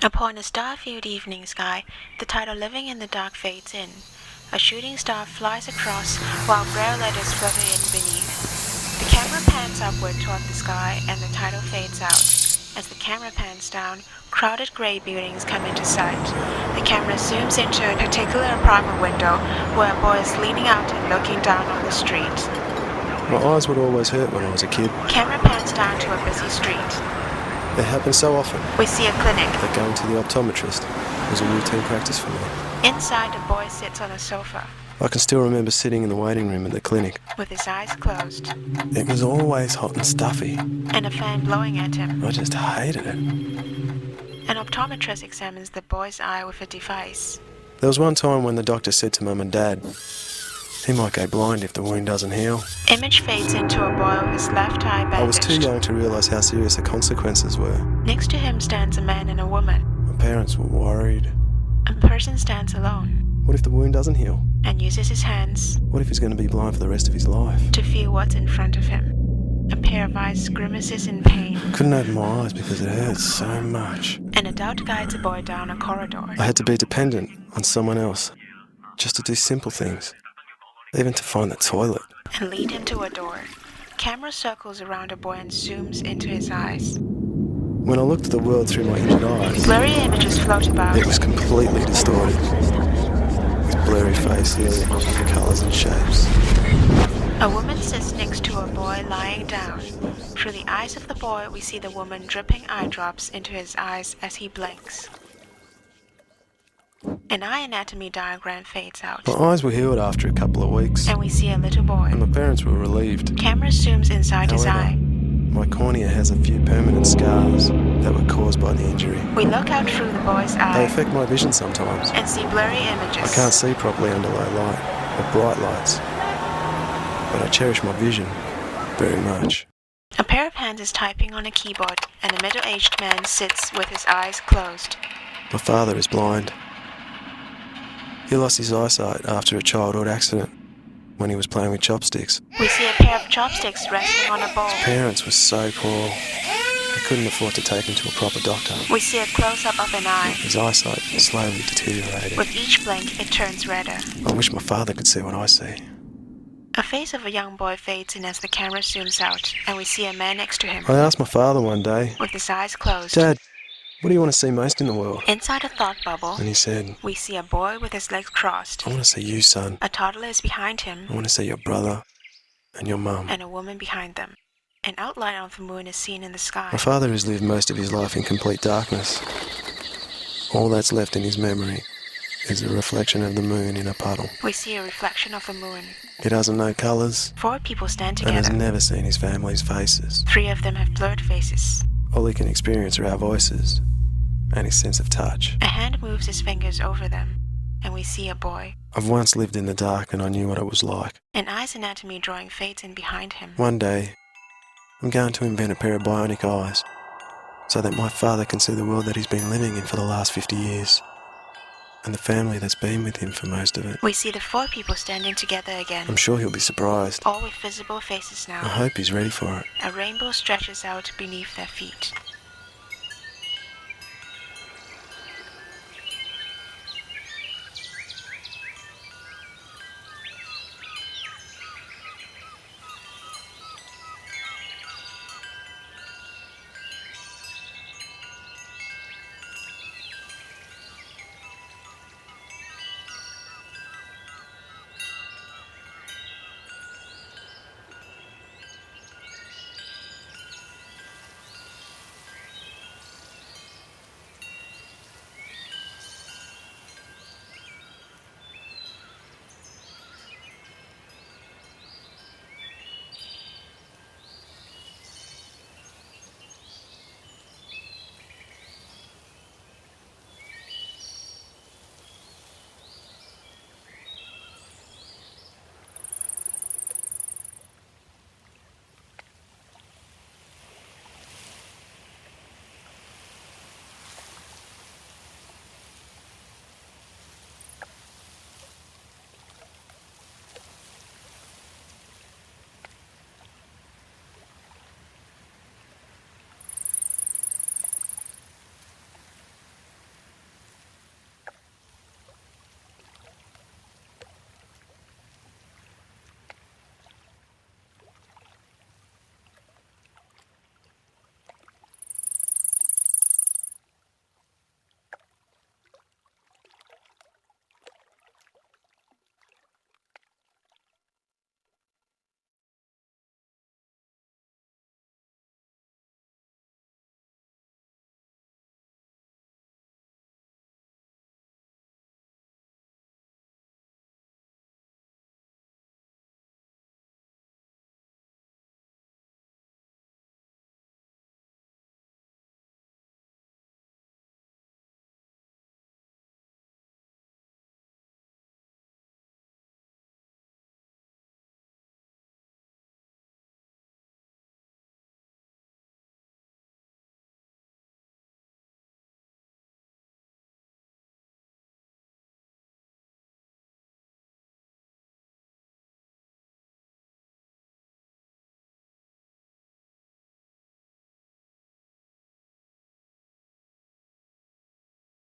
Upon a star-filled evening sky, the title living in the dark fades in. A shooting star flies across, while braille letters flutter in beneath. The camera pans upward toward the sky, and the title fades out. As the camera pans down, crowded grey buildings come into sight. The camera zooms into a particular apartment window, where a boy is leaning out and looking down on the street. My eyes would always hurt when I was a kid. Camera pans down to a busy street. It happens so often. We see a clinic. That going to the optometrist was a routine practice for me. Inside, a boy sits on a sofa. I can still remember sitting in the waiting room at the clinic. With his eyes closed. It was always hot and stuffy. And a fan blowing at him. I just hated it. An optometrist examines the boy's eye with a device. There was one time when the doctor said to Mum and Dad, he might go blind if the wound doesn't heal. Image fades into a boy with his left eye bandaged. I was too young to realise how serious the consequences were. Next to him stands a man and a woman. My parents were worried. A person stands alone. What if the wound doesn't heal? And uses his hands. What if he's going to be blind for the rest of his life? To feel what's in front of him. A pair of eyes grimaces in pain. Couldn't open my eyes because it hurt so much. An adult guides a boy down a corridor. I had to be dependent on someone else, just to do simple things, even to find the toilet. And lead him to a door. Camera circles around a boy and zooms into his eyes. When I looked at the world through my injured eyes, blurry images float about. It was completely distorted, with blurry faces, colours and shapes. A woman sits next to a boy lying down. Through the eyes of the boy, we see the woman dripping eye drops into his eyes as he blinks. An eye anatomy diagram fades out. My eyes were healed after a couple of weeks, and we see a little boy. And my parents were relieved. Camera zooms inside his eye. My cornea has a few permanent scars that were caused by the injury. We look out through the boy's eye. They affect my vision sometimes. And see blurry images. I can't see properly under low light or bright lights. But I cherish my vision very much. A pair of hands is typing on a keyboard, and a middle-aged man sits with his eyes closed. My father is blind. He lost his eyesight after a childhood accident when he was playing with chopsticks. We see a pair of chopsticks resting on a bowl. His parents were so poor, they couldn't afford to take him to a proper doctor. We see a close-up of an eye. His eyesight slowly deteriorated. With each blink, it turns redder. I wish my father could see what I see. A face of a young boy fades in as the camera zooms out, and we see a man next to him. I asked my father one day, with his eyes closed, Dad, what do you want to see most in the world? Inside a thought bubble, and he said, we see a boy with his legs crossed. I want to see you, son. A toddler is behind him. I want to see your brother and your mum. And a woman behind them. An outline of the moon is seen in the sky. My father has lived most of his life in complete darkness. All that's left in his memory is a reflection of the moon in a puddle. We see a reflection of the moon. He doesn't know colours. 4 people stand together. And has never seen his family's faces. 3 of them have blurred faces. All he can experience are our voices and his sense of touch. A hand moves his fingers over them, and we see a boy. I've once lived in the dark and I knew what it was like. An eye's anatomy drawing fades in behind him. One day, I'm going to invent a pair of bionic eyes so that my father can see the world that he's been living in for the last 50 years. And the family that's been with him for most of it. We see the 4 people standing together again. I'm sure he'll be surprised. All with visible faces now. I hope he's ready for it. A rainbow stretches out beneath their feet.